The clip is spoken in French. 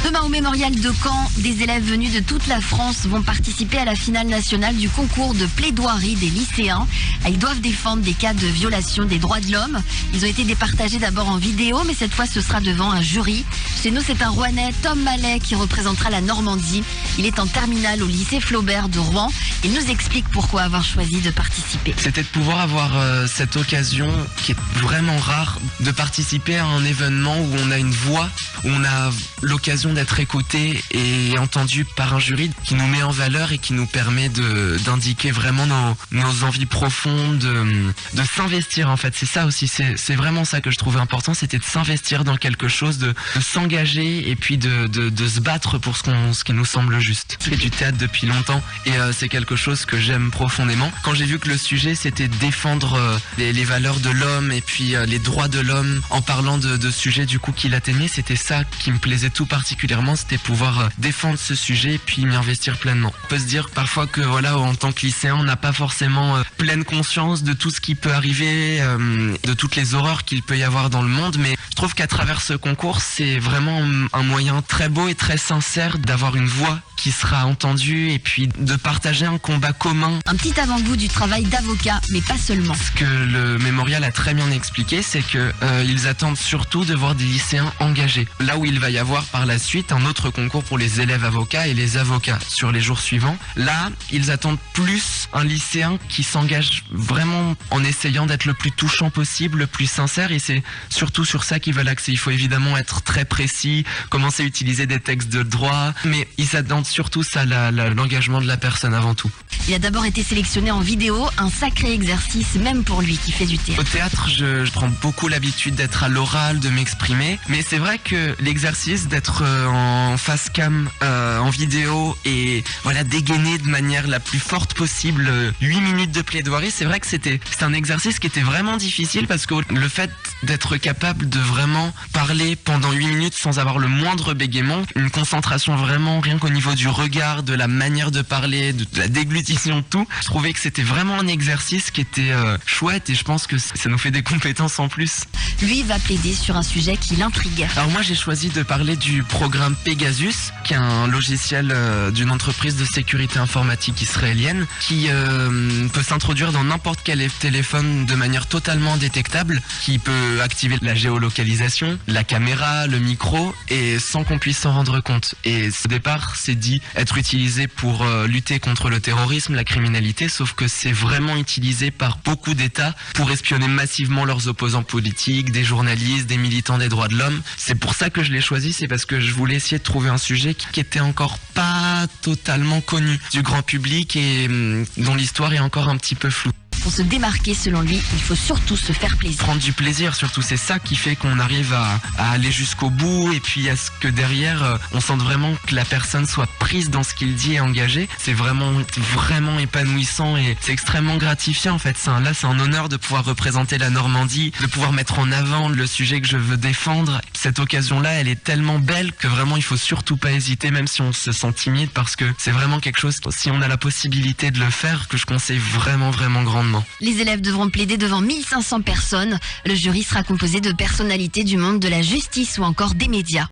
Demain au Mémorial de Caen, des élèves venus de toute la France vont participer à la finale nationale du concours de plaidoirie des lycéens. Ils doivent défendre des cas de violation des droits de l'homme. Ils ont été départagés d'abord en vidéo, mais cette fois ce sera devant un jury. Chez nous, c'est un Rouennais, Tom Mallet, qui représentera la Normandie. Il est en terminale au lycée Flaubert de Rouen. Il nous explique pourquoi avoir choisi de participer. C'était de pouvoir avoir cette occasion qui est vraiment rare de participer à un événement où on a une voix, où on a l'occasion d'être écouté et entendu par un jury qui nous met en valeur et qui nous permet d'indiquer vraiment nos envies profondes, de s'investir en fait. C'est ça aussi, c'est vraiment ça que je trouvais important, c'était de s'investir dans quelque chose, de s'engager et puis de se battre pour ce qui nous semble juste. Je fais du théâtre depuis longtemps et c'est quelque chose que j'aime profondément. Quand j'ai vu que le sujet c'était défendre les valeurs de l'homme et puis les droits de l'homme en parlant de sujets du coup qu'il atteignait, c'était ça qui me plaisait tout particulièrement, c'était pouvoir défendre ce sujet et puis m'y investir pleinement. On peut se dire parfois que voilà, en tant que lycéen, on n'a pas forcément pleine conscience de tout ce qui peut arriver, de toutes les horreurs qu'il peut y avoir dans le monde, mais je trouve qu'à travers ce concours, c'est vraiment un moyen très beau et très sincère d'avoir une voix qui sera entendue et puis de partager un combat commun. Un petit avant-goût du travail d'avocat, mais pas seulement. Ce que le mémorial a très bien expliqué, c'est que ils attendent surtout de voir des lycéens engagés. Là où il va y avoir par la suite un autre concours pour les élèves avocats et les avocats sur les jours suivants, là, ils attendent plus un lycéen qui s'engage vraiment en essayant d'être le plus touchant possible, le plus sincère, et c'est surtout sur ça qu'ils veulent axer. Il faut évidemment être très précis, commencer à utiliser des textes de droit, mais ils attendent surtout ça, l'engagement de la personne avant tout. Il a d'abord été sélectionné en vidéo, un sacré exercice même pour lui qui fait du théâtre. Au théâtre, je prends beaucoup l'habitude d'être à l'oral, de m'exprimer, mais c'est vrai que l'exercice d'être en face cam, en vidéo et voilà dégainer de manière la plus forte possible 8 minutes de plaidoirie, c'est vrai que c'est un exercice qui était vraiment difficile parce que le fait d'être capable de vraiment parler pendant 8 minutes sans avoir le moindre bégaiement, une concentration vraiment rien qu'au niveau du regard, de la manière de parler, de la déglutition, de tout, je trouvais que c'était vraiment un exercice qui était chouette et je pense que ça nous fait des compétences en plus. Lui va plaider sur un sujet qui l'intrigue. Alors moi j'ai choisi de parler du programme Pegasus, qui est un logiciel d'une entreprise de sécurité informatique israélienne qui peut s'introduire dans n'importe quel téléphone de manière totalement détectable, qui peut activer la géolocalisation, la caméra, le micro et sans qu'on puisse s'en rendre compte. Et au départ c'est dit être utilisé pour lutter contre le terrorisme, la criminalité, sauf que c'est vraiment utilisé par beaucoup d'États pour espionner massivement leurs opposants politiques, des journalistes, des militants des droits de l'homme. C'est pour ça que je l'ai choisi, c'est parce que je voulais essayer de trouver un sujet qui était encore pas totalement connu du grand public et dont l'histoire est encore un petit peu floue. Pour se démarquer, selon lui, il faut surtout se faire plaisir. Prendre du plaisir, surtout, c'est ça qui fait qu'on arrive à aller jusqu'au bout et puis à ce que derrière, on sente vraiment que la personne soit prise dans ce qu'il dit et engagée. C'est vraiment épanouissant et c'est extrêmement gratifiant en fait. Là, c'est un honneur de pouvoir représenter la Normandie, de pouvoir mettre en avant le sujet que je veux défendre. Cette occasion-là, elle est tellement belle que vraiment, il faut surtout pas hésiter, même si on se sent timide, parce que c'est vraiment quelque chose, si on a la possibilité de le faire, que je conseille vraiment grandement. Les élèves devront plaider devant 1500 personnes. Le jury sera composé de personnalités du monde de la justice ou encore des médias.